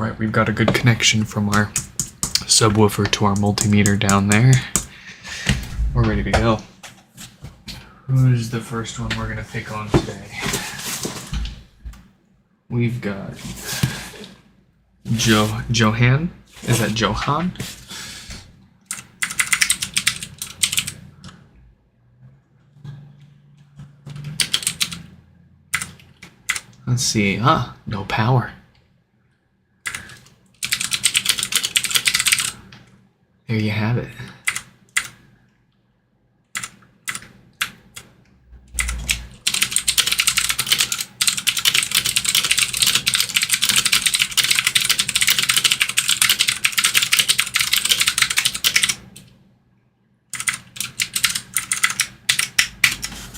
Alright, we've got a good connection from our subwoofer to our multimeter down there. We're ready to go. Who's the first one we're going to pick on today? We've got Johan. Is that Johan? Let's see. No power. There you have it.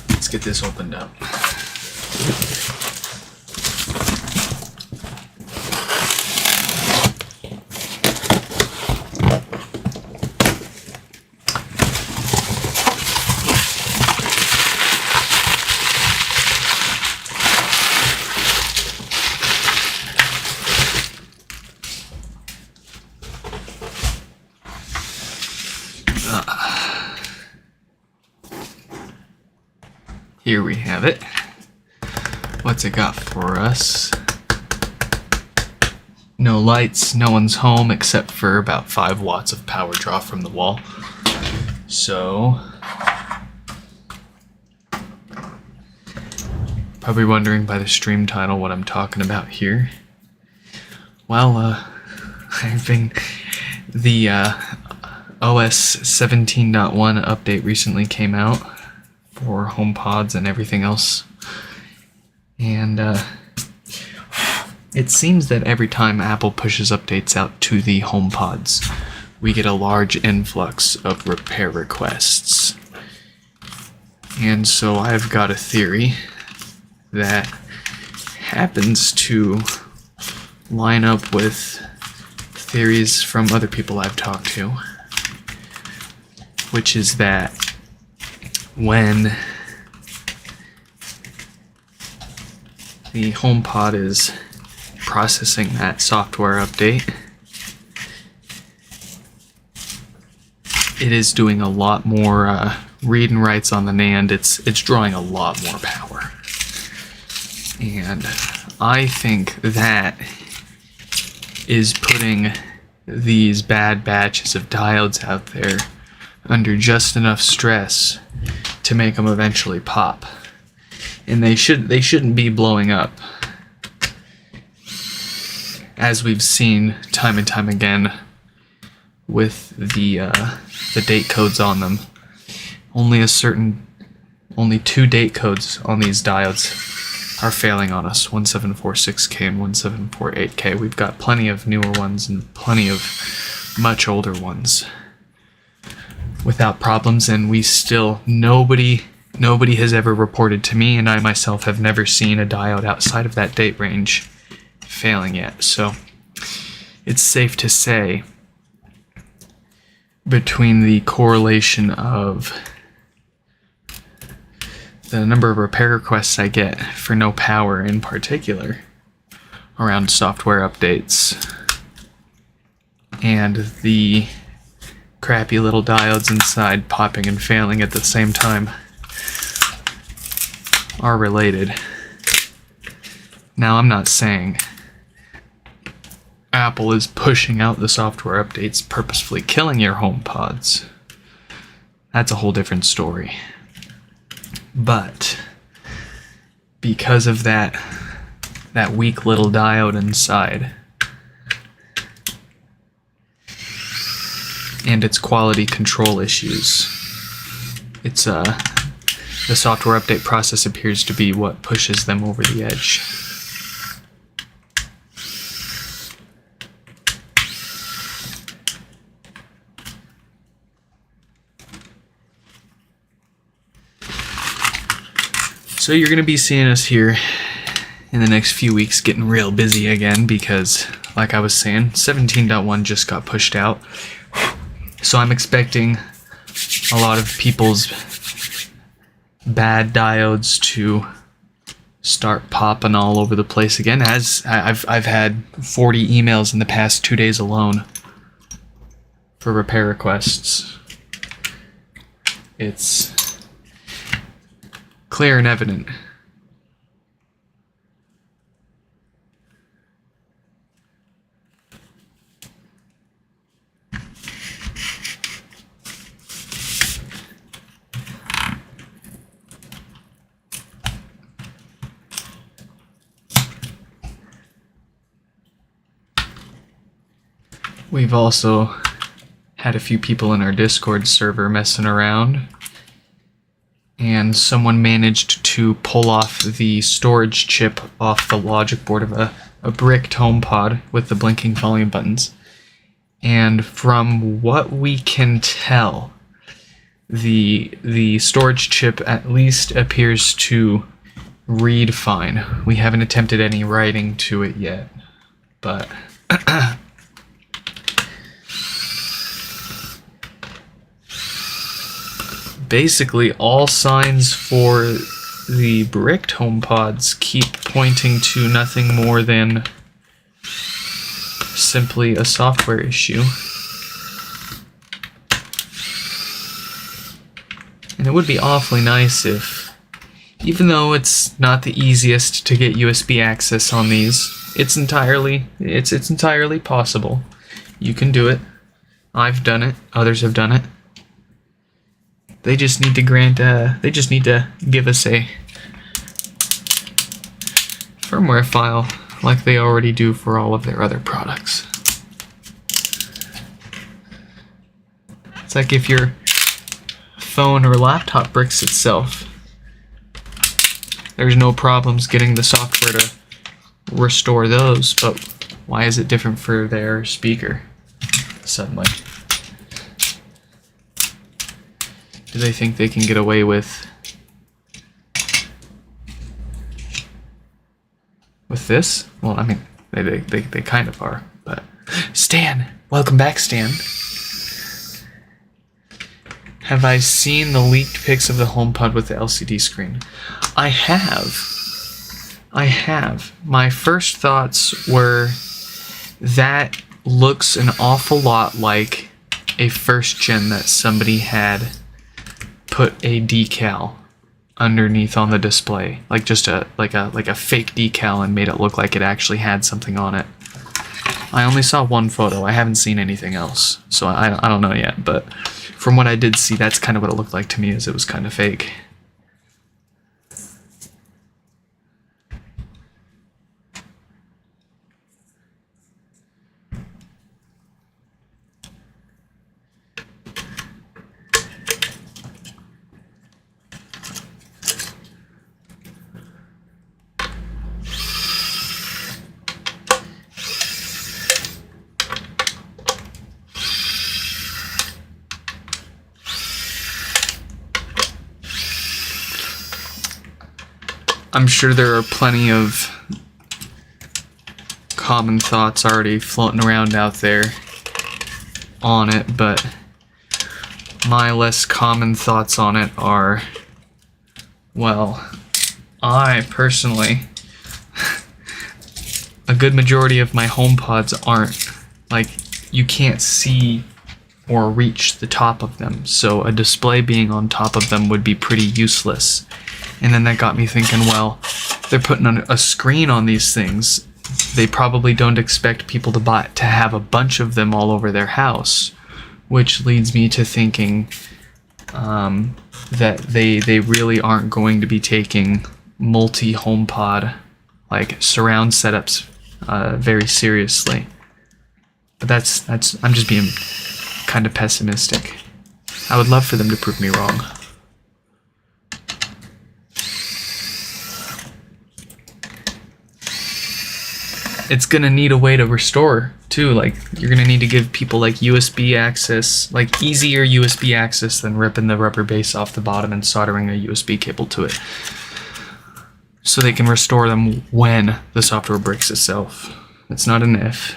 Let's get this opened up. Here we have it. What's it got for us? No lights, no one's home except for about 5 watts of power draw from the wall. So, probably wondering by the stream title what I'm talking about here. Well, the OS 17.1 update recently came out for HomePods and everything else, and it seems that every time Apple pushes updates out to the HomePods, we get a large influx of repair requests. And so I've got a theory that happens to line up with theories from other people I've talked to, which is that when the HomePod is processing that software update, it is doing a lot more read and writes on the NAND. It's drawing a lot more power. And I think that is putting these bad batches of diodes out there under just enough stress to make them eventually pop. And they shouldn't be blowing up, as we've seen time and time again with the date codes on them. Only 2 date codes on these diodes are failing on us, 1746K and 1748K. We've got plenty of newer ones and plenty of much older ones without problems, and we still, nobody has ever reported to me, and I myself have never seen a diode outside of that date range failing yet. So it's safe to say, between the correlation of the number of repair requests I get for no power in particular around software updates and the crappy little diodes inside popping and failing at the same time, are related. Now, I'm not saying Apple is pushing out the software updates purposefully killing your HomePods. That's a whole different story. But because of that weak little diode inside and its quality control issues, it's the software update process appears to be what pushes them over the edge. So you're going to be seeing us here in the next few weeks getting real busy again because, like I was saying, 17.1 just got pushed out. So I'm expecting a lot of people's bad diodes to start popping all over the place again. As I've had 40 emails in the past 2 days alone for repair requests. It's clear and evident. We've also had a few people in our Discord server messing around, and someone managed to pull off the storage chip off the logic board of a bricked HomePod with the blinking volume buttons. And from what we can tell, the storage chip at least appears to read fine. We haven't attempted any writing to it yet, but basically all signs for the bricked HomePods keep pointing to nothing more than simply a software issue. And it would be awfully nice if, even though it's not the easiest to get USB access on these, it's entirely possible. You can do it. I've done it. Others have done it. They just need to they just need to give us a firmware file like they already do for all of their other products. It's like if your phone or laptop bricks itself, there's no problems getting the software to restore those, but why is it different for their speaker suddenly? Do they think they can get away with this? Well, I mean, they kind of are, but Stan, welcome back, Stan. Have I seen the leaked pics of the HomePod with the LCD screen? I have. My first thoughts were that looks an awful lot like a first gen that somebody had put a decal underneath on the display, like just a fake decal, and made it look like it actually had something on it. I only saw one photo. I haven't seen anything else, so I don't know yet, but from what I did see, that's kind of what it looked like to me, as it was kind of fake. I'm sure there are plenty of common thoughts already floating around out there on it, but my less common thoughts on it are, well, I personally, a good majority of my HomePods aren't, like, you can't see or reach the top of them, so a display being on top of them would be pretty useless. And then that got me thinking, well, they're putting a screen on these things. They probably don't expect people to have a bunch of them all over their house, which leads me to thinking that they really aren't going to be taking multi-HomePod, like surround setups, very seriously. But that's I'm just being kind of pessimistic. I would love for them to prove me wrong. It's gonna need a way to restore too. Like, you're gonna need to give people like USB access, like easier USB access than ripping the rubber base off the bottom and soldering a USB cable to it, so they can restore them when the software breaks itself. It's not an if.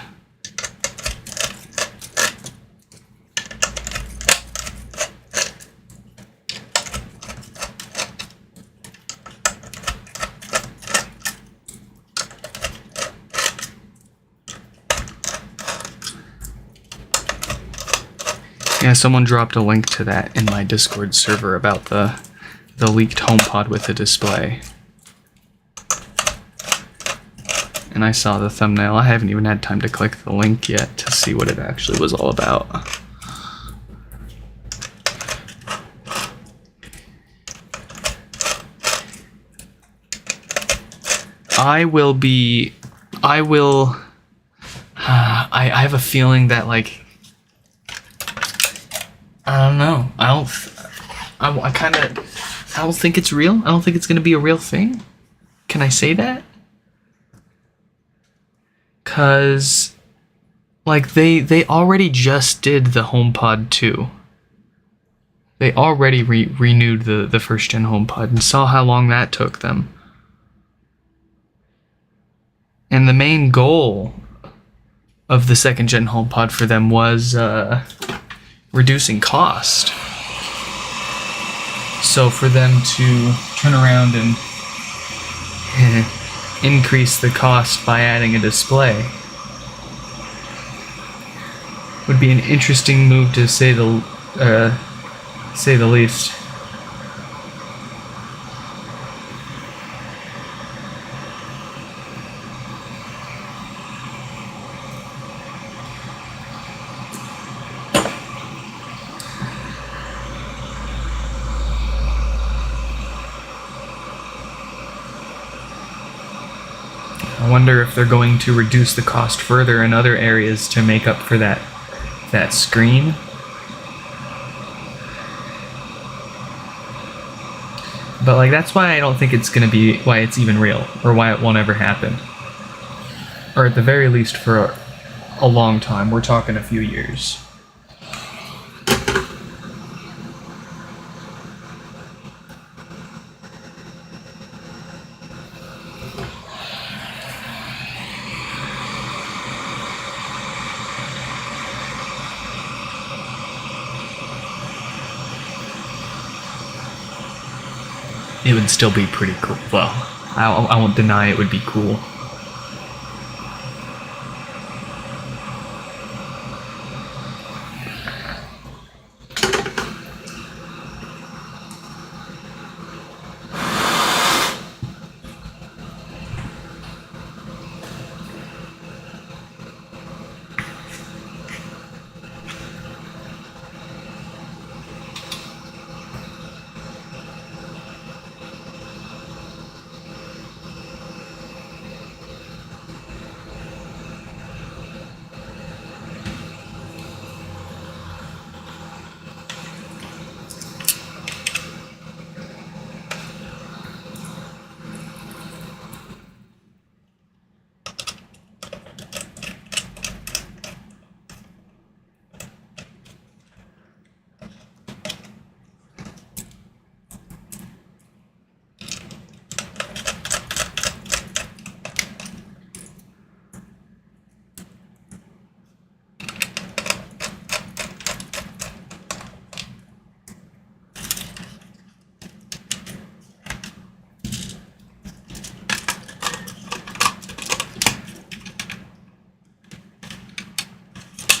Yeah, someone dropped a link to that in my Discord server about the leaked HomePod with a display. And I saw the thumbnail. I haven't even had time to click the link yet to see what it actually was all about. I have a feeling that, like, I don't know. I don't think it's real. I don't think it's going to be a real thing. Can I say that? Cause, like, they already just did the HomePod 2. They already renewed the first gen HomePod and saw how long that took them. And the main goal of the second gen HomePod for them was reducing cost. So for them to turn around and increase the cost by adding a display would be an interesting move, to say the least. I wonder if they're going to reduce the cost further in other areas to make up for that screen. But, like, that's why I don't think it's gonna be, why it's even real, or why it won't ever happen. Or at the very least for a long time. We're talking a few years. It would still be pretty cool. Well, I won't deny it would be cool.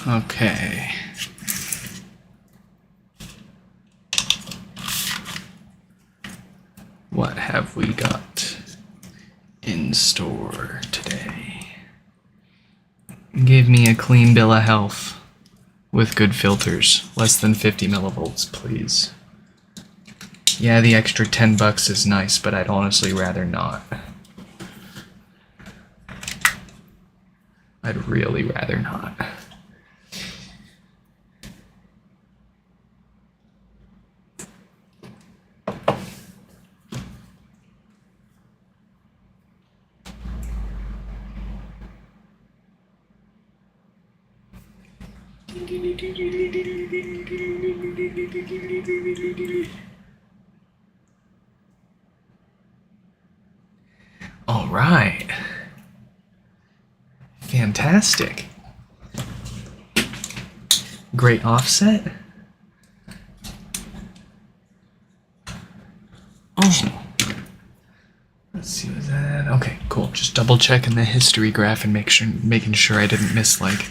Okay. What have we got in store today? Give me a clean bill of health with good filters. Less than 50 millivolts, please. Yeah, the extra $10 is nice, but I'd honestly rather not. I'd really rather not. All right. Fantastic. Great offset. Oh. Let's see, was that? Okay, cool. Just double checking the history graph and making sure I didn't miss, like,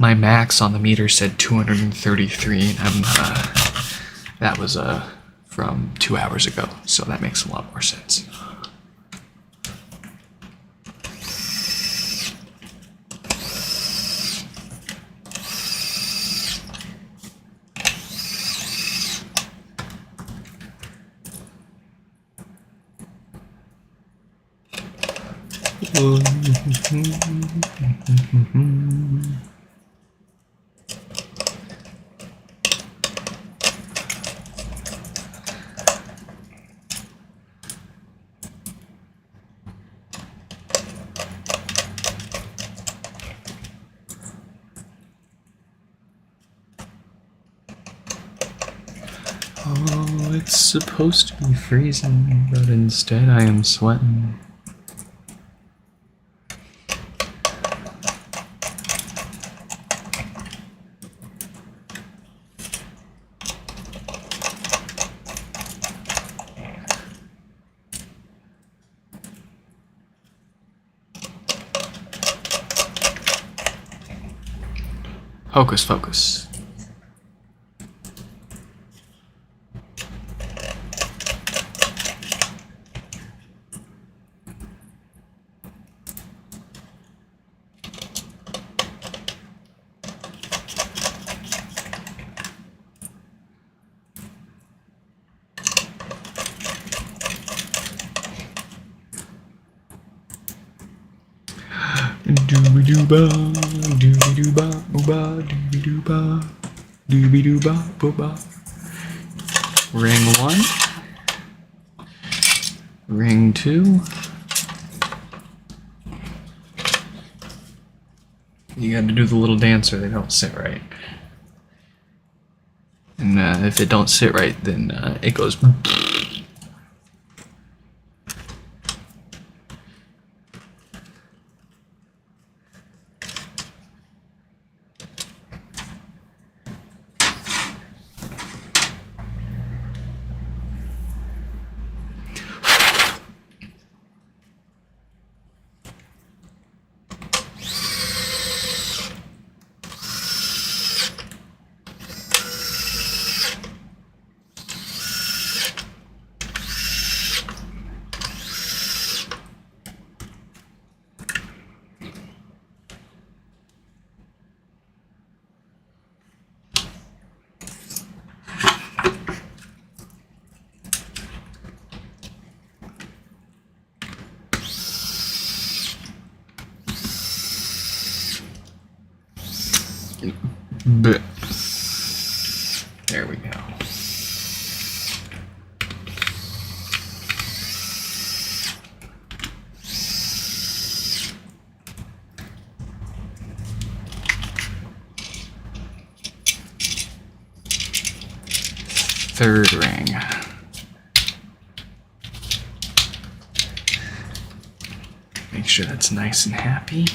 my max on the meter said 233, and that was from 2 hours ago, so that makes a lot more sense. Oh, it's supposed to be freezing, but instead I am sweating. Hocus focus. Dooby-doo-ba, dooby-doo-ba, ooba, dooby-doo-ba, dooby-doo-ba, booba. Ring 1. Ring 2. You got to do the little dance or they don't sit right. And if it don't sit right, then it goes. But there we go. Third ring. Make sure that's nice and happy.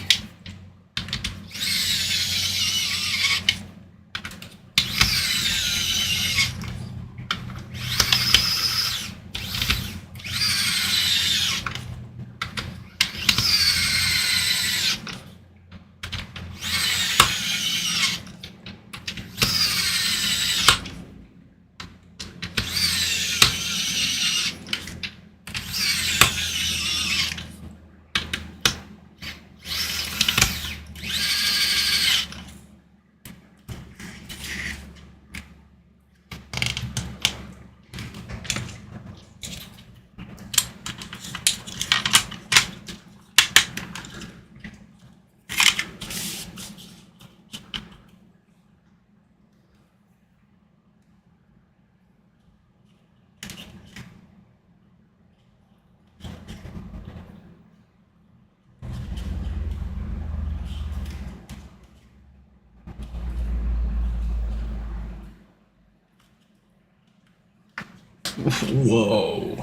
Whoa.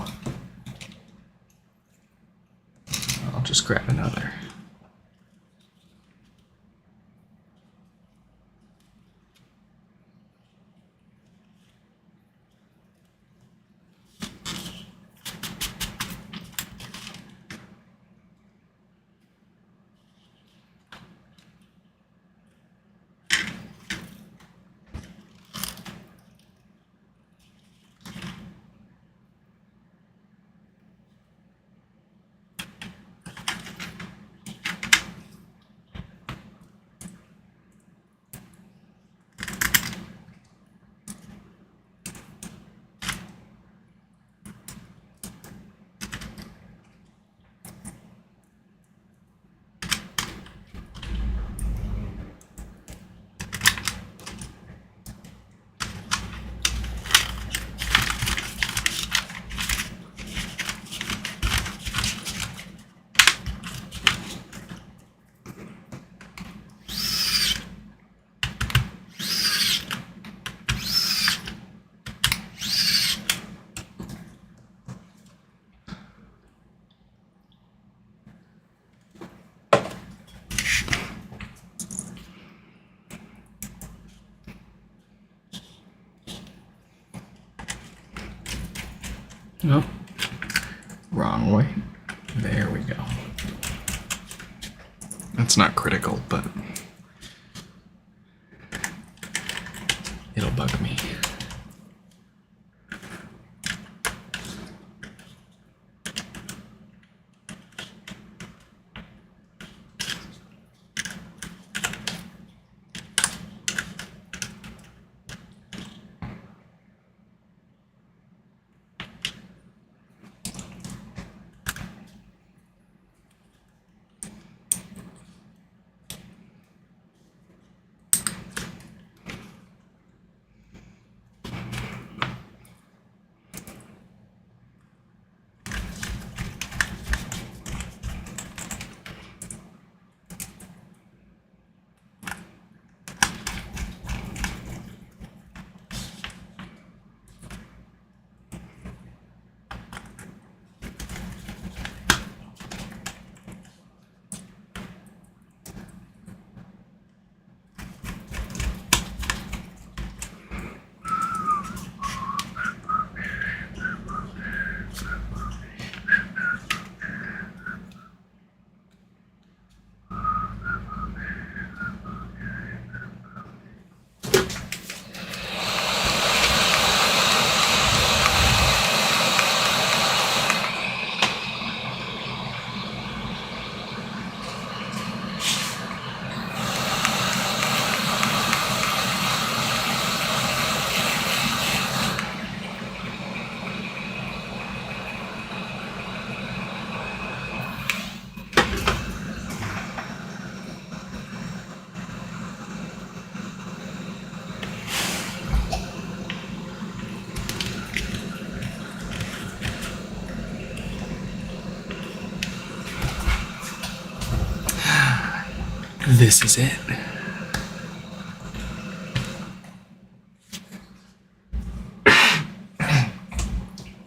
I'll just grab another. Oh, wrong way. There we go. That's not critical, but it'll bug me. This is it.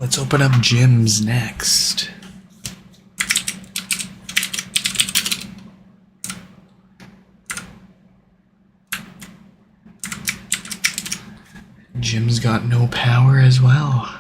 Let's open up gyms next. Jim's got no power as well.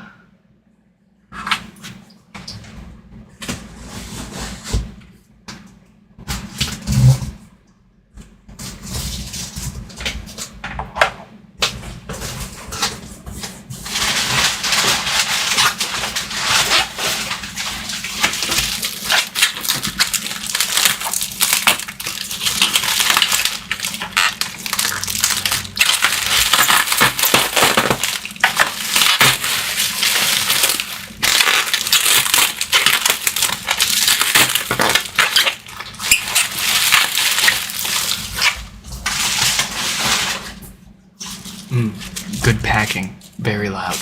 Good packing. Very loud.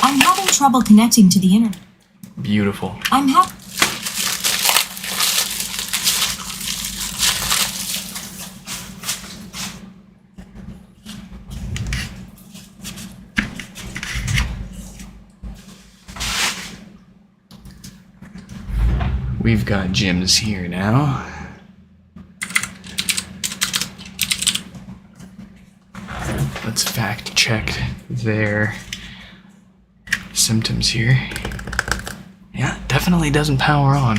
I'm having trouble connecting to the internet. Beautiful. We've got gyms here now. Let's fact check their symptoms here. Yeah, definitely doesn't power on.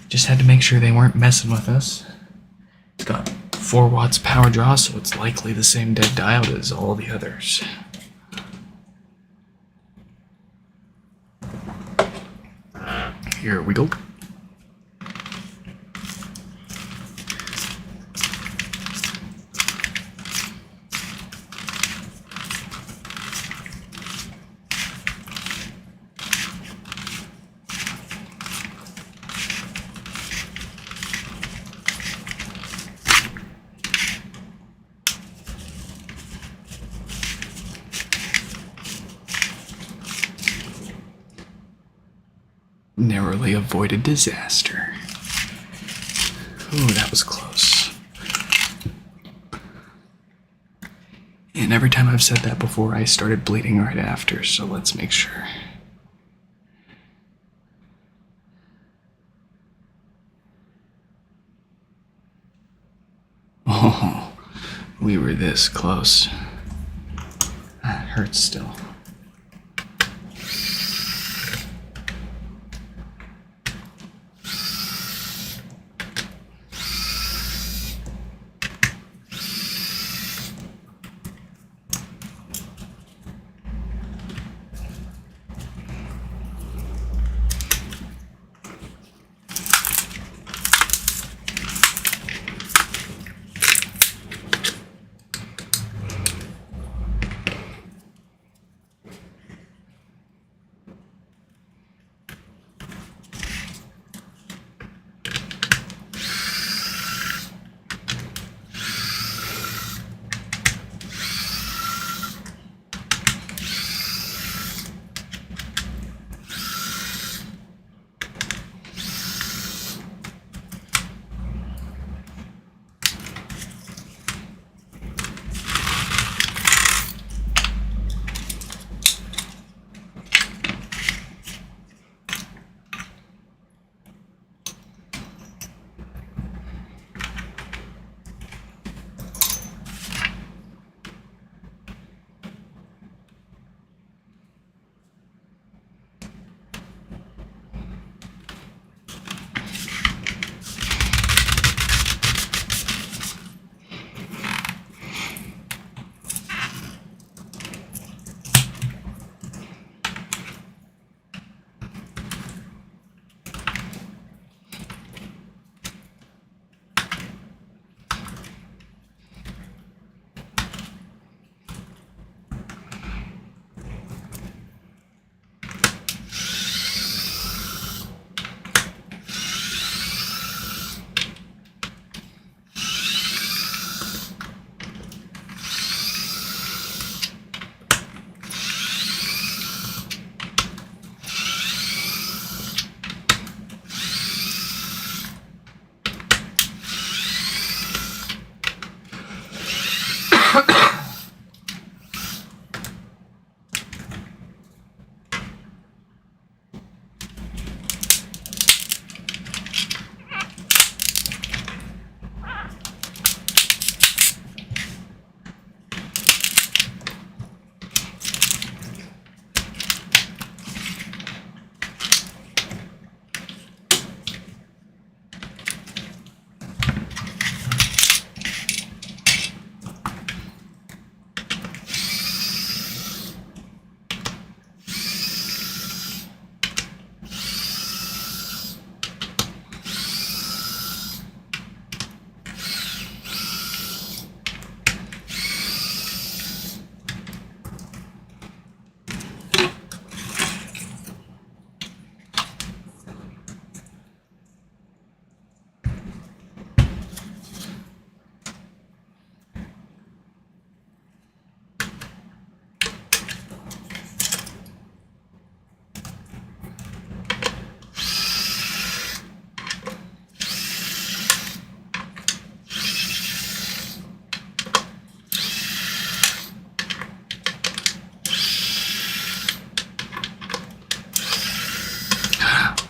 Just had to make sure they weren't messing with us. It's got 4 watts power draw, so it's likely the same dead diode as all the others. Here we go. Narrowly avoided disaster. Ooh, that was close. And every time I've said that before, I started bleeding right after, so let's make sure. Oh, we were this close. hurts still.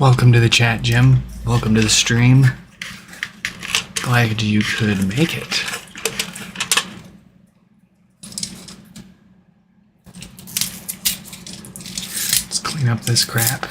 Welcome to the chat, Jim. Welcome to the stream. Glad you could make it. Let's clean up this crap.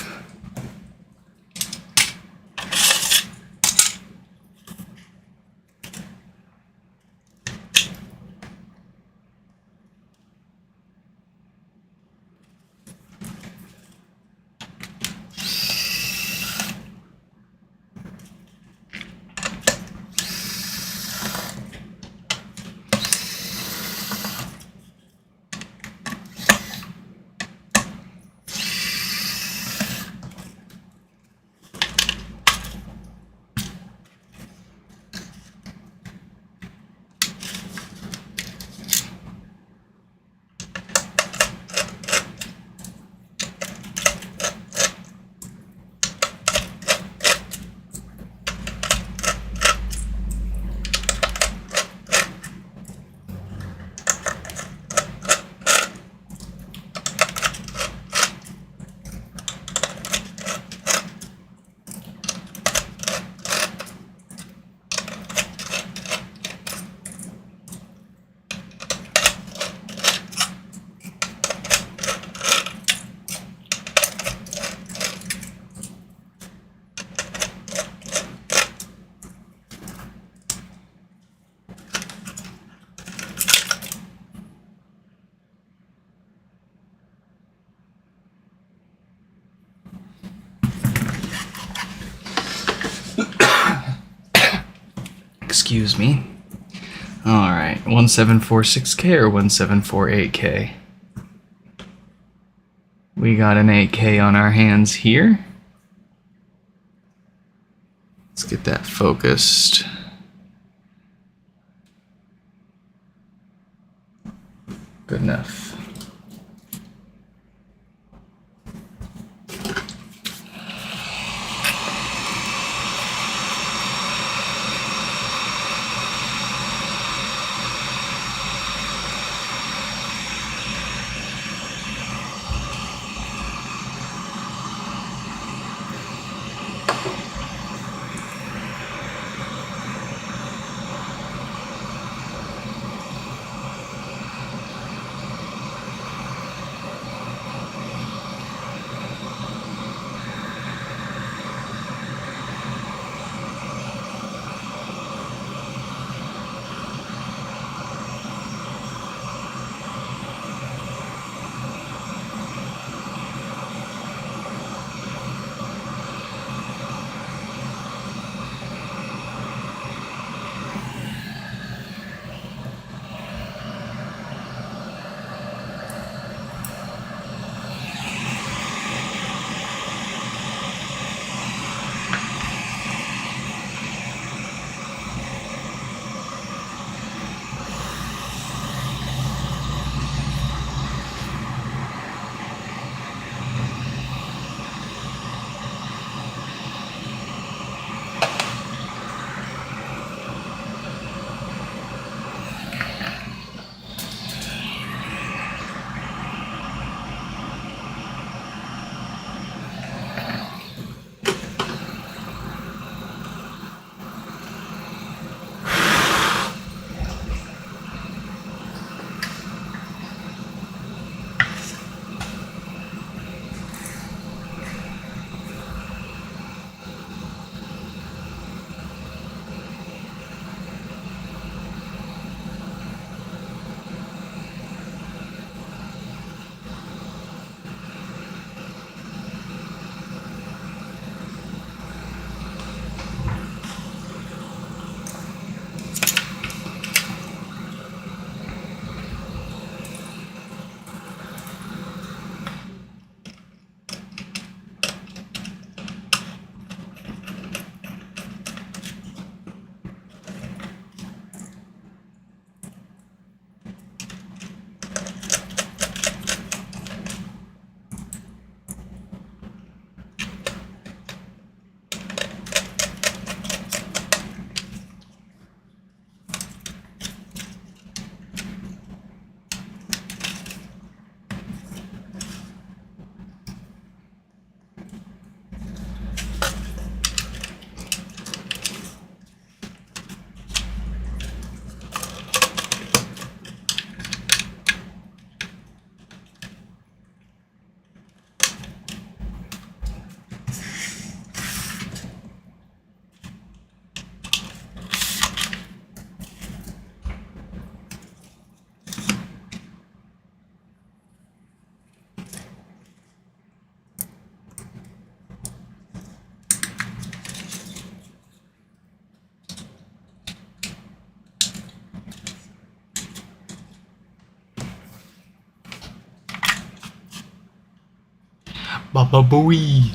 excuse me. Alright, 1746K or 1748K? We got an 8K on our hands here. Let's get that focused. Good enough. Baba Booey.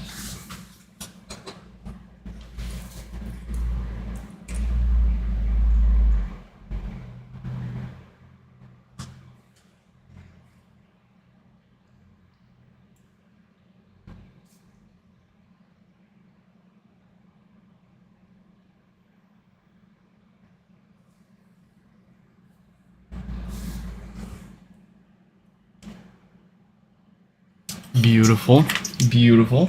Beautiful, beautiful.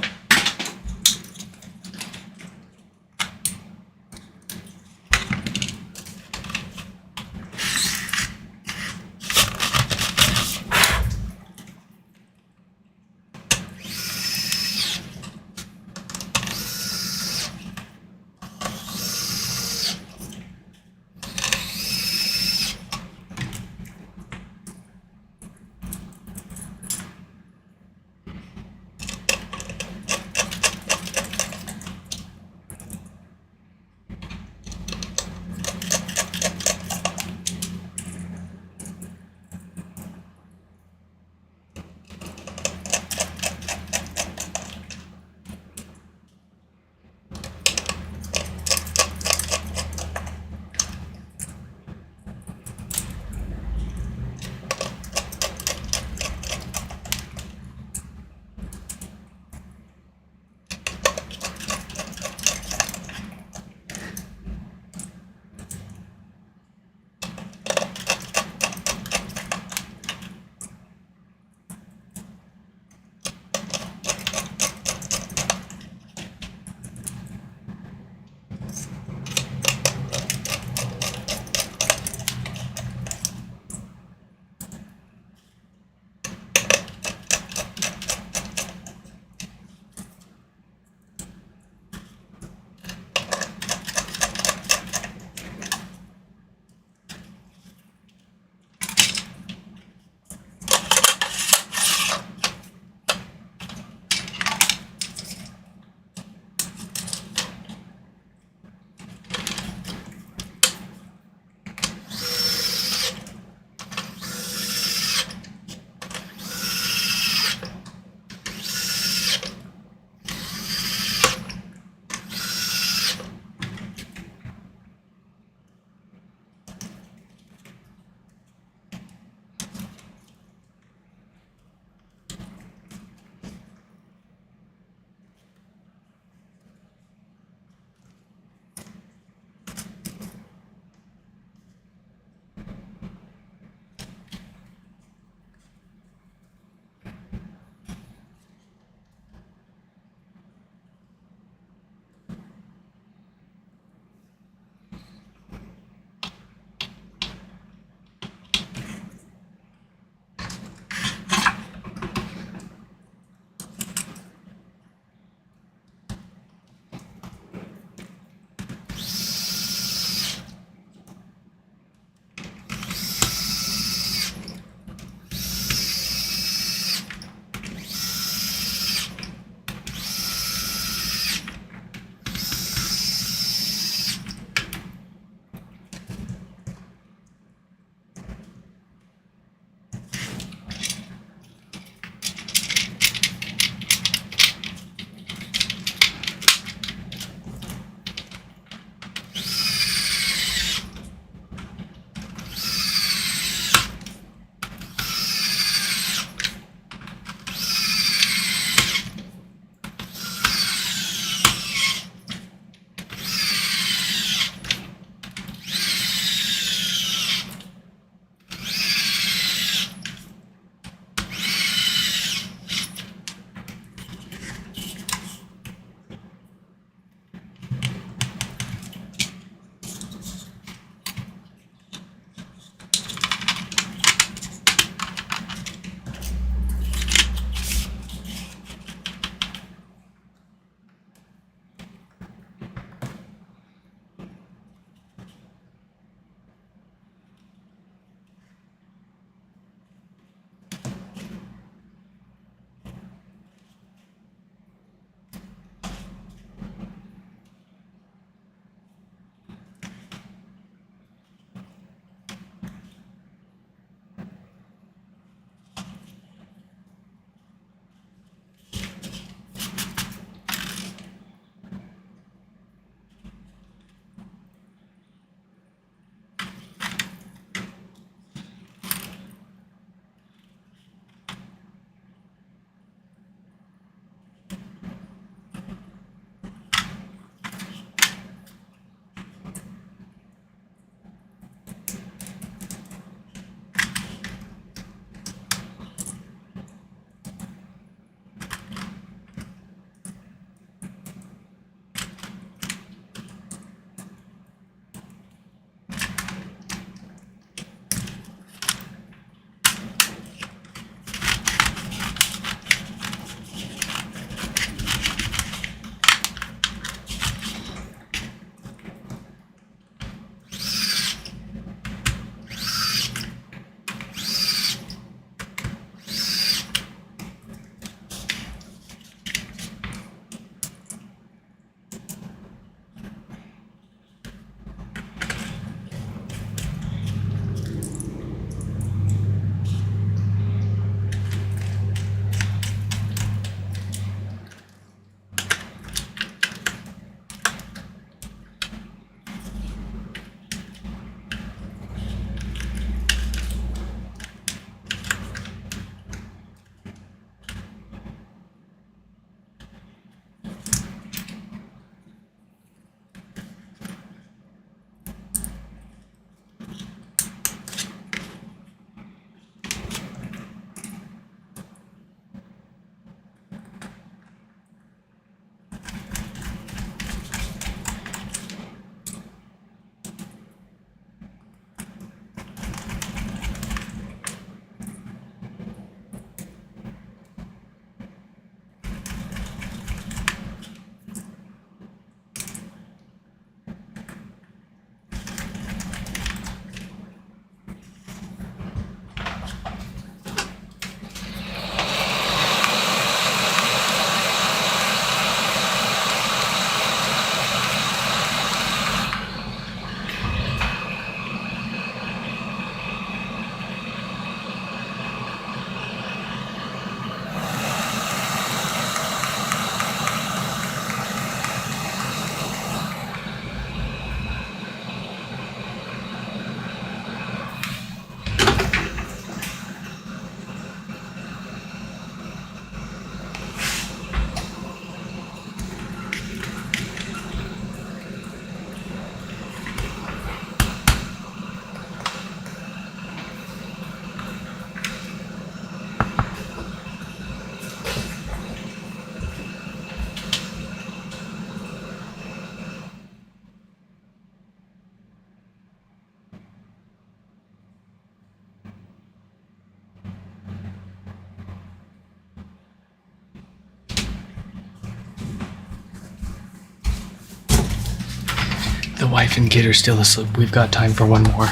The wife and kid are still asleep. We've got time for one more.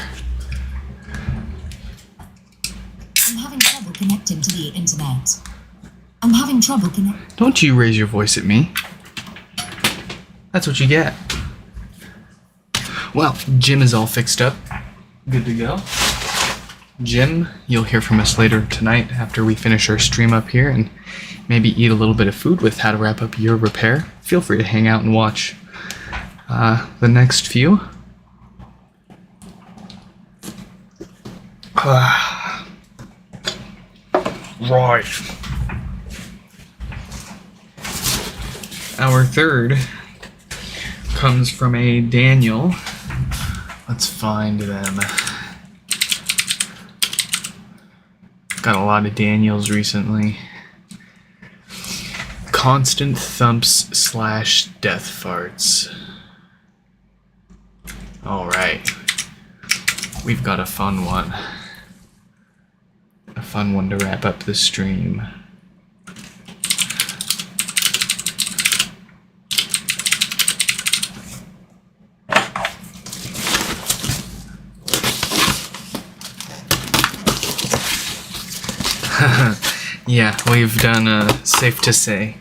I'm having trouble connecting to the internet. I'm having trouble connecting. Don't you raise your voice at me. That's what you get. Well, Jim is all fixed up. Good to go. Jim, you'll hear from us later tonight after we finish our stream up here and maybe eat a little bit of food with how to wrap up your repair. Feel free to hang out and watch the next few. Right. Our third comes from a Daniel. Let's find them. Got a lot of Daniels recently. Constant thumps / death farts. Alright. We've got a fun one. A fun one to wrap up the stream. Yeah, we've done, safe to say,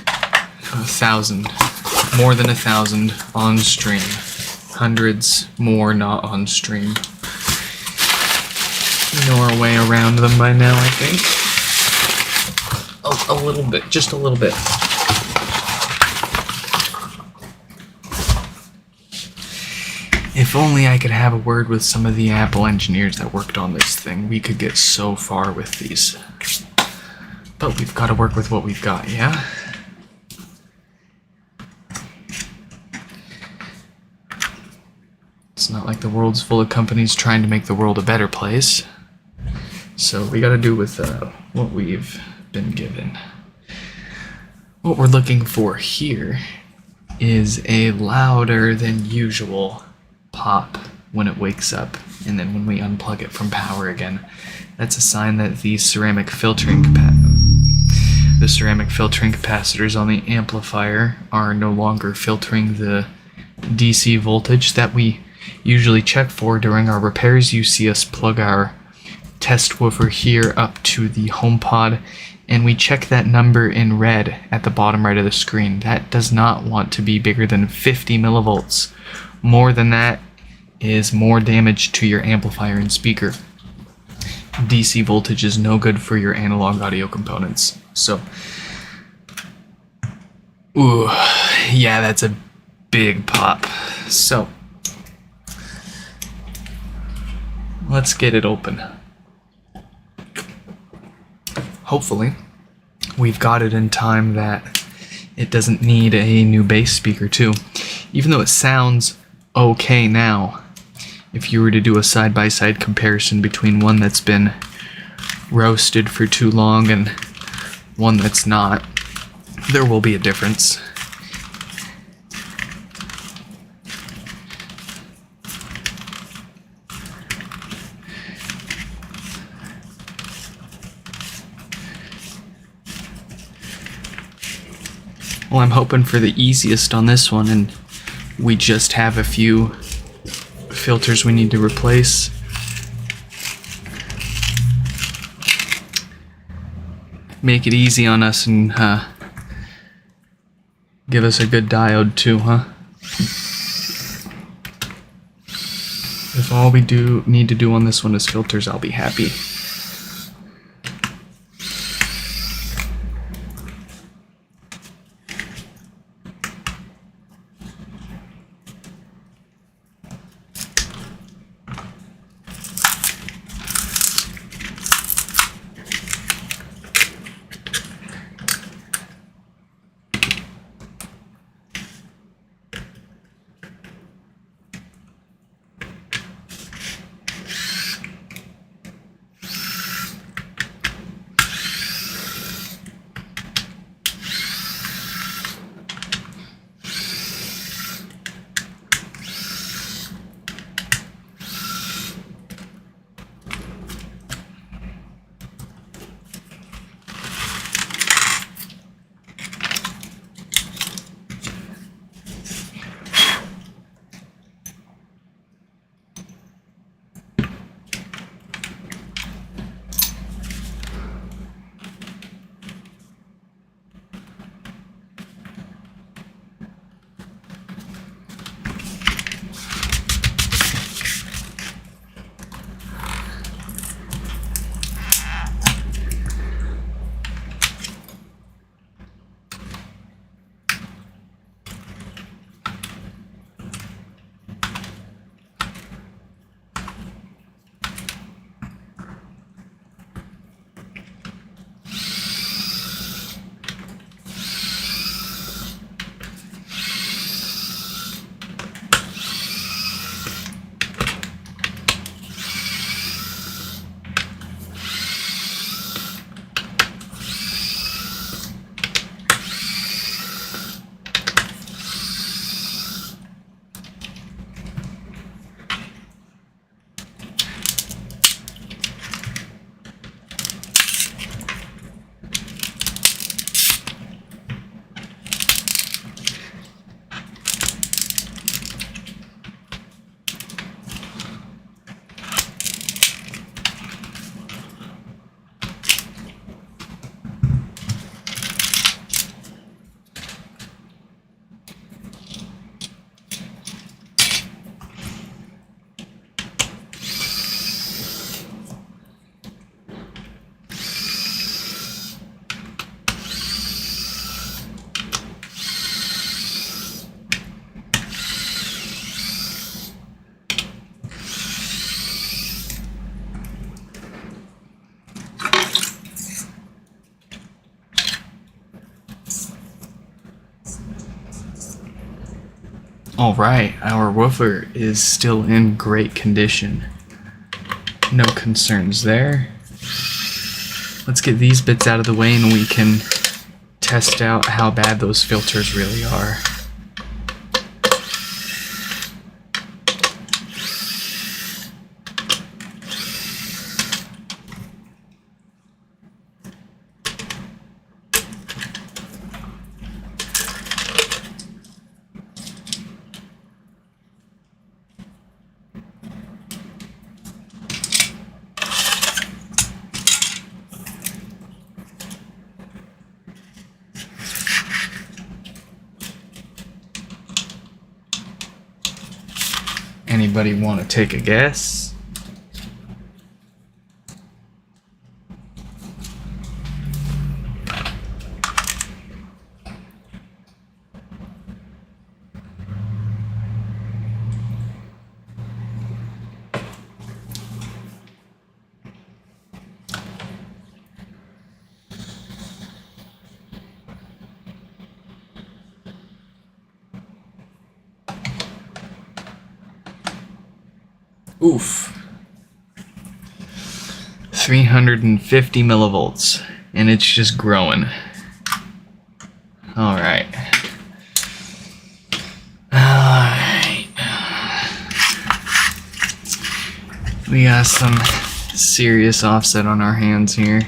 1,000. More than 1,000 on stream. Hundreds more not on stream. We know our way around them by now, I think. A little bit, just a little bit. If only I could have a word with some of the Apple engineers that worked on this thing, we could get so far with these. But we've got to work with what we've got, yeah? It's not like the world's full of companies trying to make the world a better place. So we got to do with what we've been given. What we're looking for here is a louder than usual pop when it wakes up, and then when we unplug it from power again. That's a sign that the ceramic filtering capacitors on the amplifier are no longer filtering the DC voltage that we usually check for during our repairs. You see us plug our test woofer here up to the HomePod, and we check that number in red at the bottom right of the screen. That does not want to be bigger than 50 millivolts. More than that is more damage to your amplifier and speaker. DC voltage is no good for your analog audio components. So, ooh, yeah, that's a big pop. So, let's get it open. Hopefully, we've got it in time that it doesn't need a new bass speaker too. Even though it sounds okay now, if you were to do a side-by-side comparison between one that's been roasted for too long and one that's not, there will be a difference. Well, I'm hoping for the easiest on this one, and we just have a few filters we need to replace. Make it easy on us and give us a good diode too, huh? If all we need to do on this one is filters, I'll be happy. Alright, our woofer is still in great condition. No concerns there. Let's get these bits out of the way and we can test out how bad those filters really are. Anybody want to take a guess? Oof. 350 millivolts, and it's just growing. Alright. Alright. We got some serious offset on our hands here.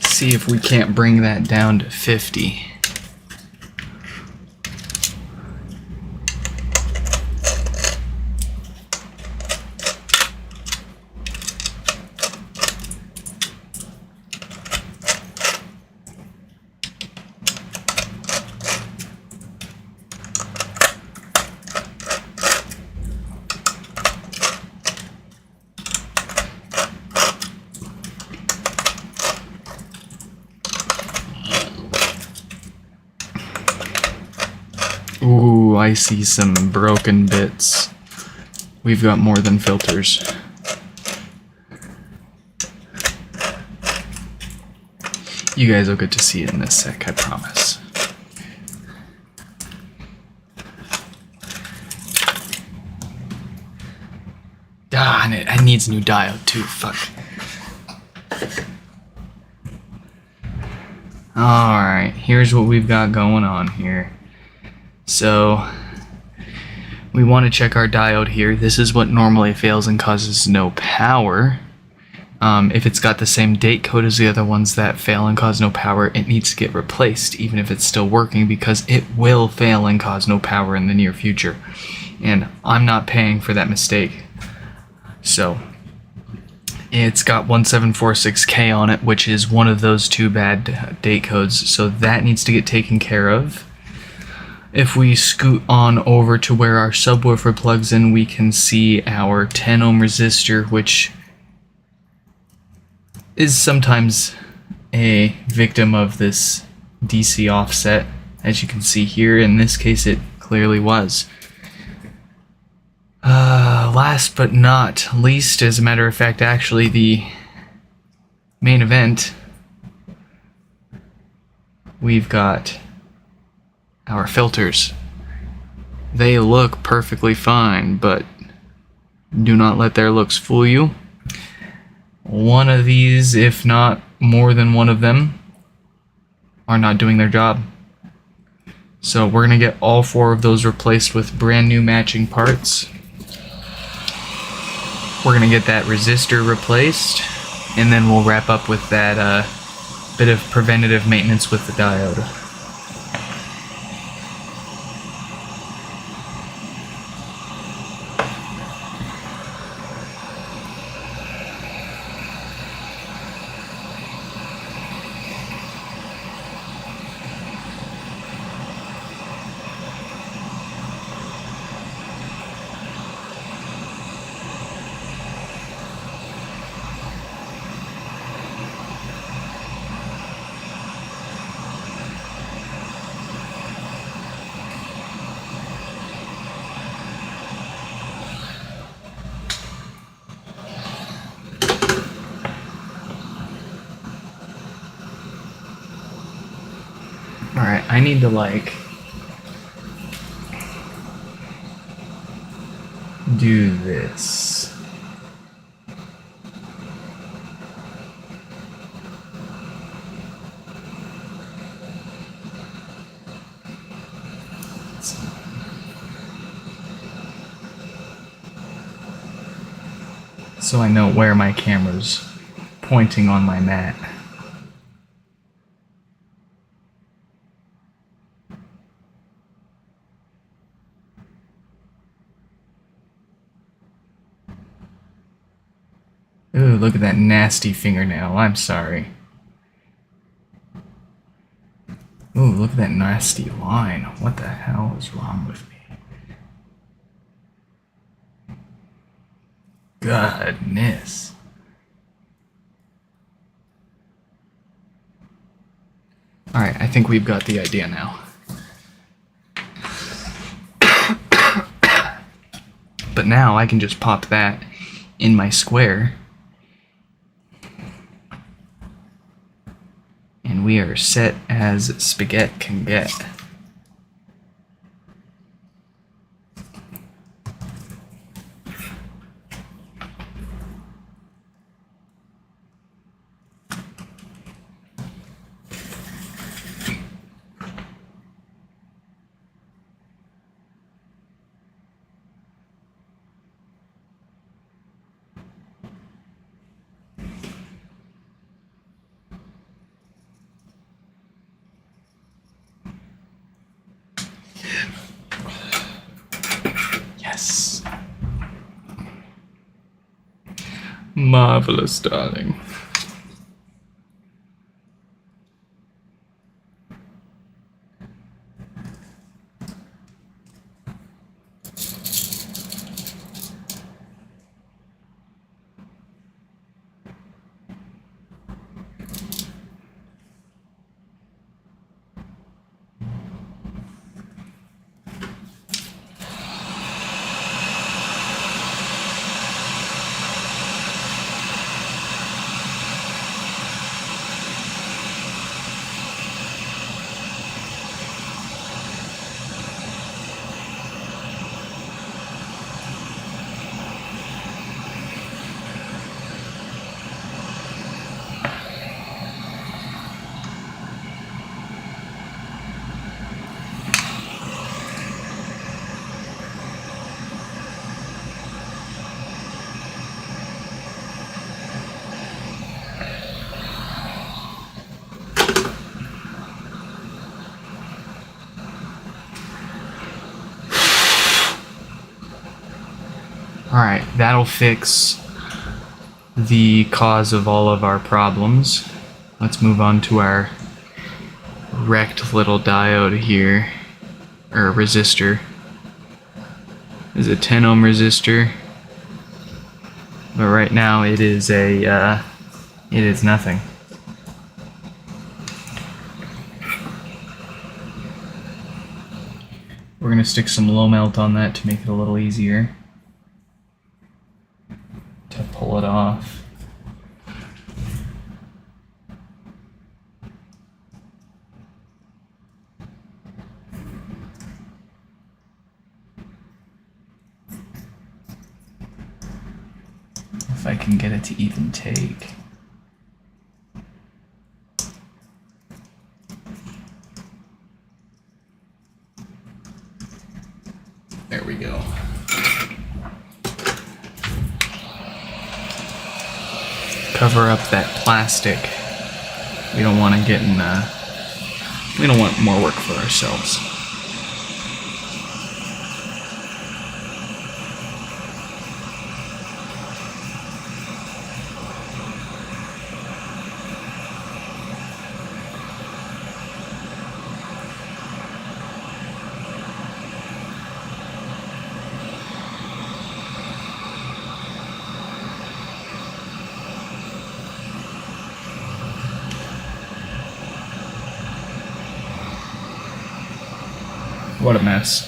See if we can't bring that down to 50. Ooh, I see some broken bits. We've got more than filters. You guys will get to see it in this sec, I promise. Ah, and it needs a new diode too, fuck. Alright, here's what we've got going on here. So, we want to check our diode here. This is what normally fails and causes no power. If it's got the same date code as the other ones that fail and cause no power, it needs to get replaced, even if it's still working, because it will fail and cause no power in the near future. And I'm not paying for that mistake. So, it's got 1746K on it, which is one of those two bad date codes, so that needs to get taken care of. If we scoot on over to where our subwoofer plugs in, we can see our 10 ohm resistor, which is sometimes a victim of this DC offset. As you can see here, in this case it clearly was. Last but not least, as a matter of fact, actually the main event, we've got our filters. They look perfectly fine, but do not let their looks fool you. One of these, if not more than one of them, are not doing their job. So we're going to get all four of those replaced with brand new matching parts. We're going to get that resistor replaced, and then we'll wrap up with that bit of preventative maintenance with the diode. I need to like do this. So I know where my camera's pointing on my mat. Ooh, look at that nasty fingernail. I'm sorry. Ooh, look at that nasty line. What the hell is wrong with me? Goodness. Alright, I think we've got the idea now. But now I can just pop that in my square. And we are set as spaghetti can get. Yes. Marvelous, darling. Alright, that'll fix the cause of all of our problems. Let's move on to our wrecked little diode here, or resistor. This is a 10 ohm resistor, but right now it is a it is nothing. We're gonna stick some low melt on that to make it a little easier to pull it off. If I can get it to even take. There we go. Cover up that plastic. We don't want to get in, we don't want more work for ourselves. What a mess.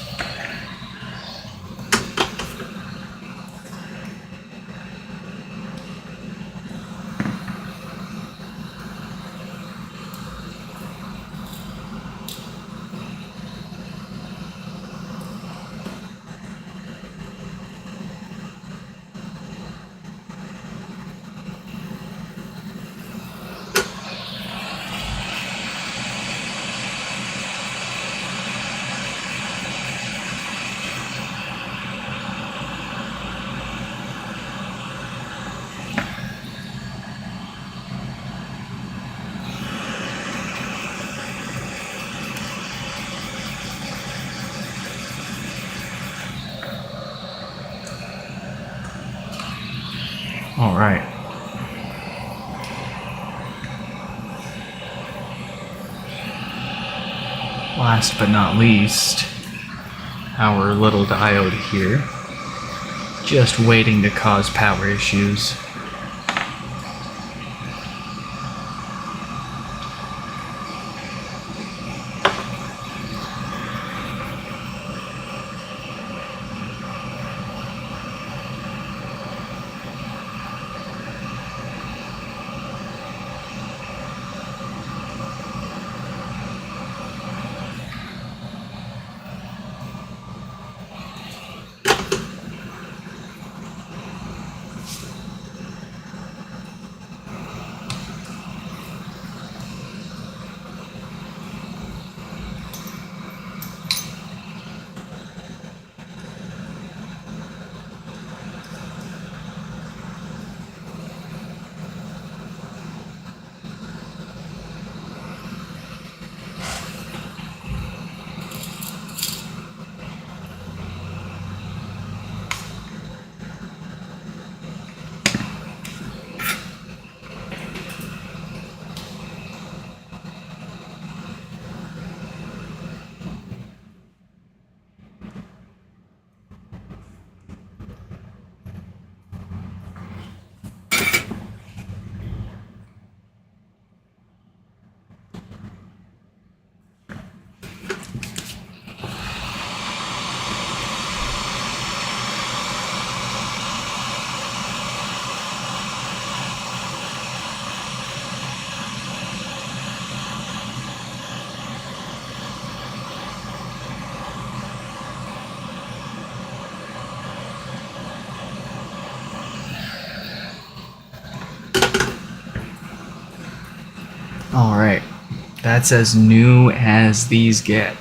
All right. Last but not least, our little diode here, just waiting to cause power issues. All right, that's as new as these get.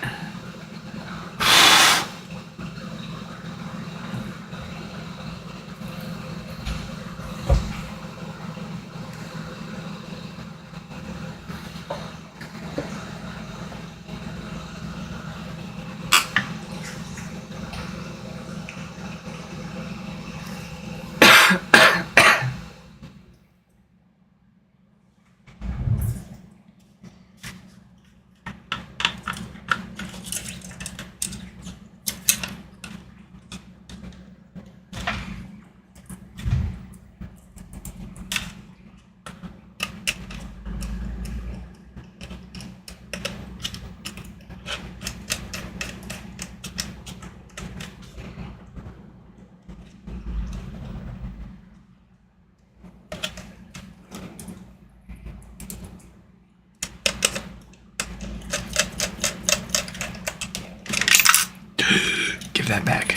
Give that back.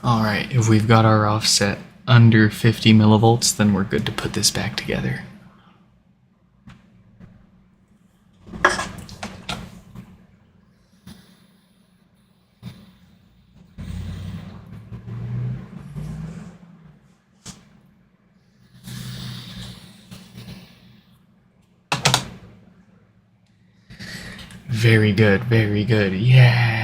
All right, if we've got our offset under 50 millivolts, then we're good to put this back together. Very good, very good. Yeah.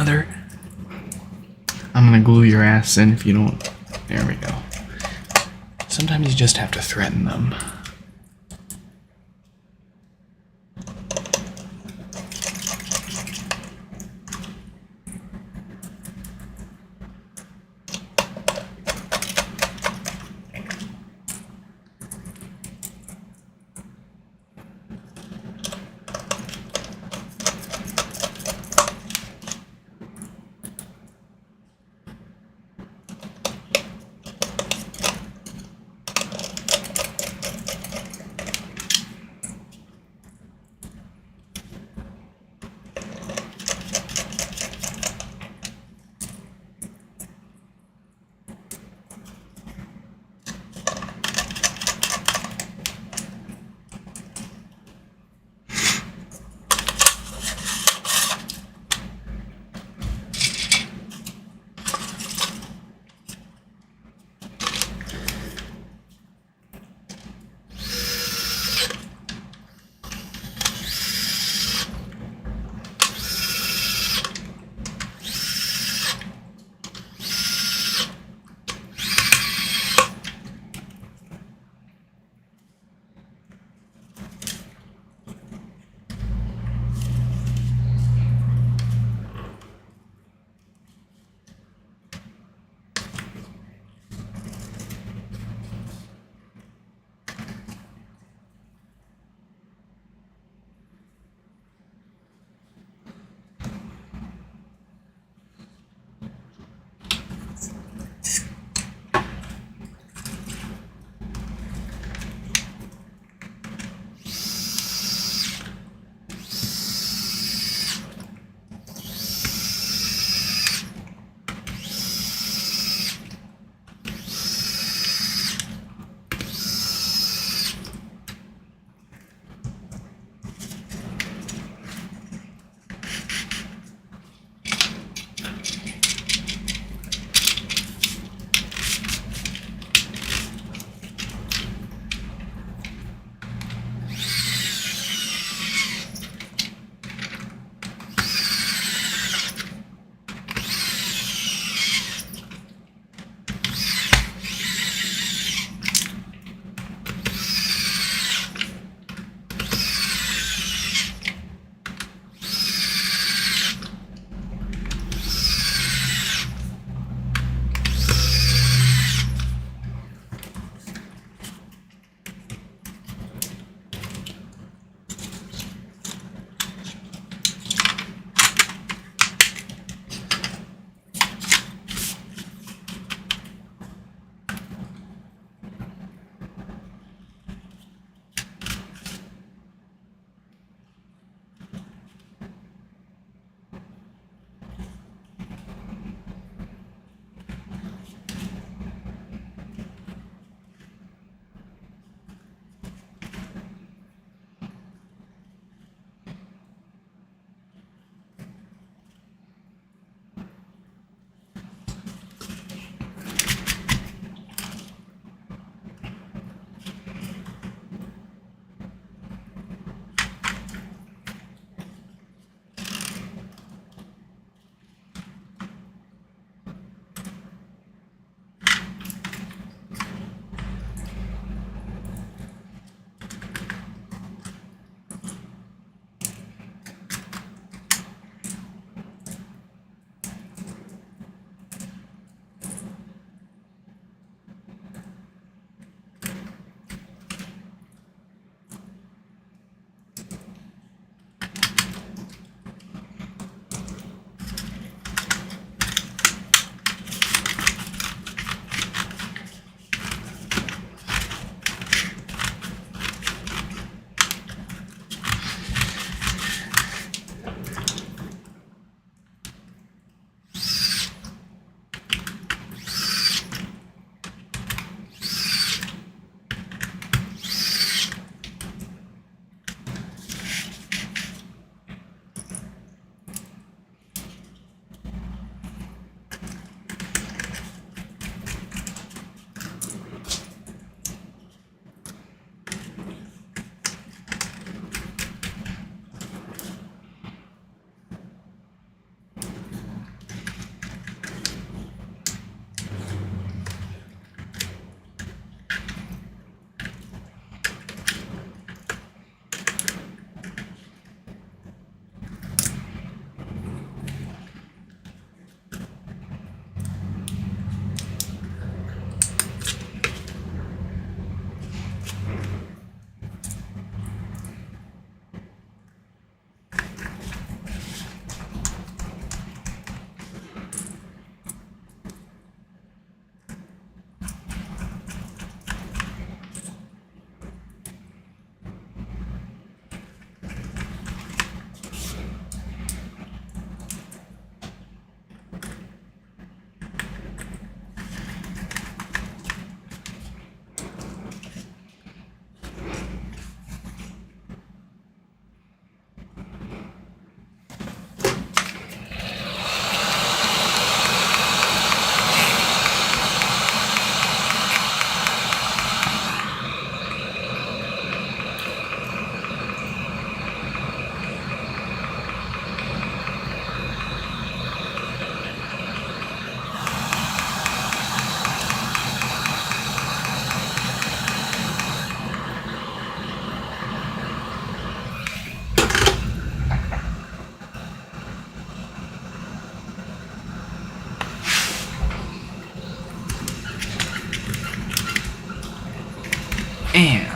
mother. I'm gonna glue your ass in if you don't. There we go. Sometimes you just have to threaten them.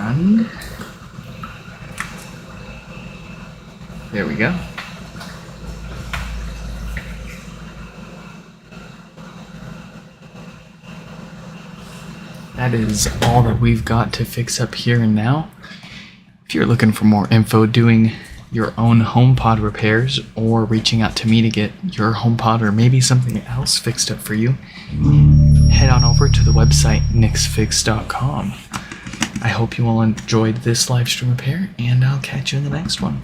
And there we go. That is all that we've got to fix up here and now. If you're looking for more info doing your own HomePod repairs or reaching out to me to get your HomePod or maybe something else fixed up for you, head on over to the website nixfix.com. I hope you all enjoyed this live stream repair, and I'll catch you in the next one.